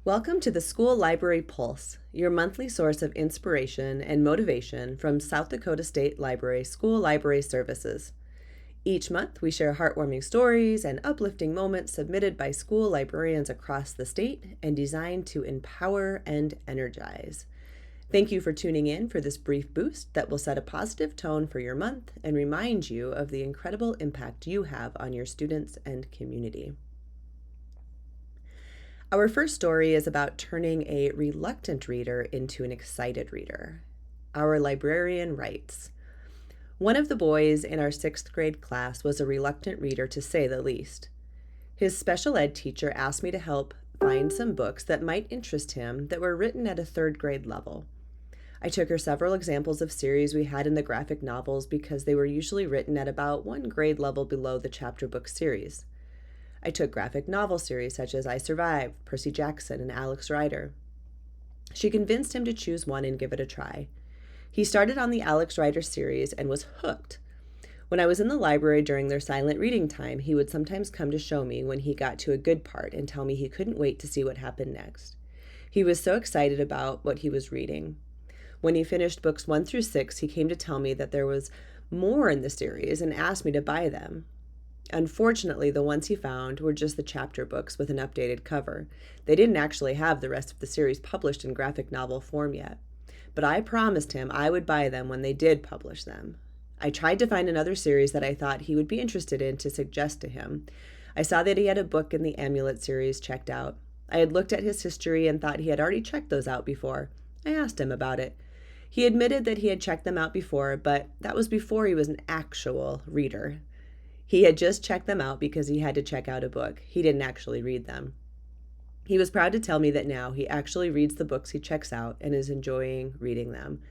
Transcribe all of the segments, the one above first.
Welcome to the School Library Pulse, your monthly source of inspiration and motivation from South Dakota State Library School Library Services. Each month, we share heartwarming stories and uplifting moments submitted by school librarians across the state and designed to empower and energize. Thank you for tuning in for this brief boost that will set a positive tone for your month and remind you of the incredible impact you have on your students and community. Our first story is about turning a reluctant reader into an excited reader. Our librarian writes, "One of the boys in our 6th grade class was a reluctant reader, to say the least. His special ed teacher asked me to help find some books that might interest him that were written at a 3rd grade level. I took her several examples of series we had in the graphic novels because they were usually written at about 1 grade level below the chapter book series. I took graphic novel series such as I Survived, Percy Jackson, and Alex Rider. She convinced him to choose one and give it a try. He started on the Alex Rider series and was hooked. When I was in the library during their silent reading time, he would sometimes come to show me when he got to a good part and tell me he couldn't wait to see what happened next. He was so excited about what he was reading. When he finished books 1 through 6, he came to tell me that there was more in the series and asked me to buy them. Unfortunately, the ones he found were just the chapter books with an updated cover. They didn't actually have the rest of the series published in graphic novel form yet. But I promised him I would buy them when they did publish them. I tried to find another series that I thought he would be interested in to suggest to him. I saw that he had a book in the Amulet series checked out. I had looked at his history and thought he had already checked those out before. I asked him about it. He admitted that he had checked them out before, but that was before he was an actual reader. He had just checked them out because he had to check out a book. He didn't actually read them. He was proud to tell me that now he actually reads the books he checks out and is enjoying reading them.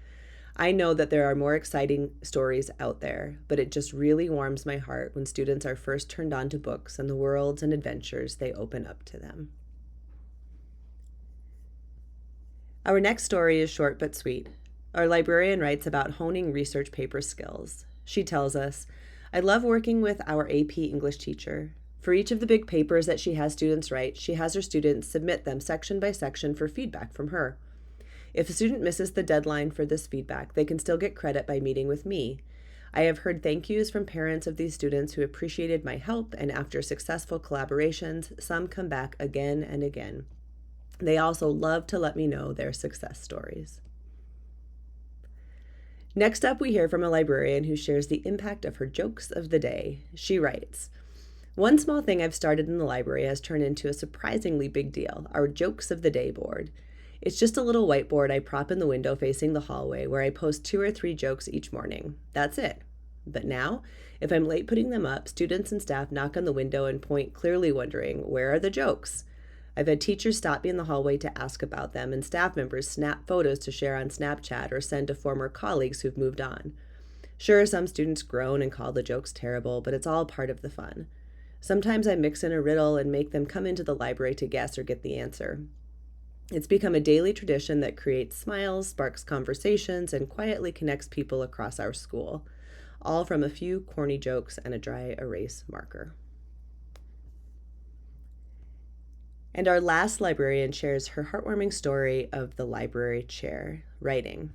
I know that there are more exciting stories out there, but it just really warms my heart when students are first turned on to books and the worlds and adventures they open up to them." Our next story is short but sweet. Our librarian writes about honing research paper skills. She tells us, "I love working with our AP English teacher. For each of the big papers that she has students write, she has her students submit them section by section for feedback from her. If a student misses the deadline for this feedback, they can still get credit by meeting with me. I have heard thank yous from parents of these students who appreciated my help, and after successful collaborations, some come back again and again. They also love to let me know their success stories." Next up, we hear from a librarian who shares the impact of her jokes of the day. She writes, "One small thing I've started in the library has turned into a surprisingly big deal, our Jokes of the Day board. It's just a little whiteboard I prop in the window facing the hallway where I post 2 or 3 jokes each morning. That's it. But now, if I'm late putting them up, students and staff knock on the window and point, clearly wondering, where are the jokes? I've had teachers stop me in the hallway to ask about them, and staff members snap photos to share on Snapchat or send to former colleagues who've moved on. Sure, some students groan and call the jokes terrible, but it's all part of the fun. Sometimes I mix in a riddle and make them come into the library to guess or get the answer. It's become a daily tradition that creates smiles, sparks conversations, and quietly connects people across our school, all from a few corny jokes and a dry erase marker." And our last librarian shares her heartwarming story of the library chair, writing,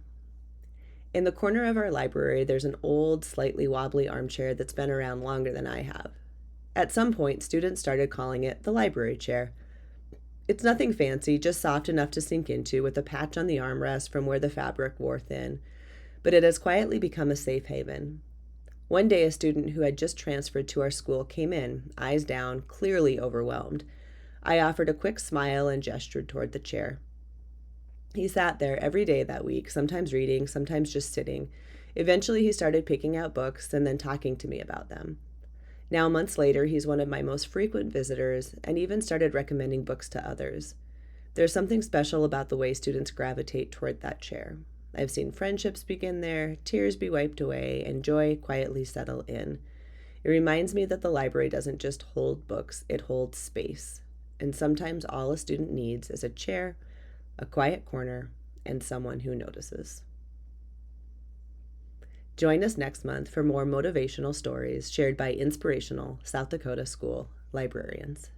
"In the corner of our library, there's an old, slightly wobbly armchair that's been around longer than I have. At some point, students started calling it the library chair. It's nothing fancy, just soft enough to sink into with a patch on the armrest from where the fabric wore thin, but it has quietly become a safe haven. One day, a student who had just transferred to our school came in, eyes down, clearly overwhelmed. I offered a quick smile and gestured toward the chair. He sat there every day that week, sometimes reading, sometimes just sitting. Eventually, he started picking out books and then talking to me about them. Now, months later, he's one of my most frequent visitors and even started recommending books to others. There's something special about the way students gravitate toward that chair. I've seen friendships begin there, tears be wiped away, and joy quietly settle in. It reminds me that the library doesn't just hold books, it holds space. And sometimes all a student needs is a chair, a quiet corner, and someone who notices." Join us next month for more motivational stories shared by inspirational South Dakota school librarians.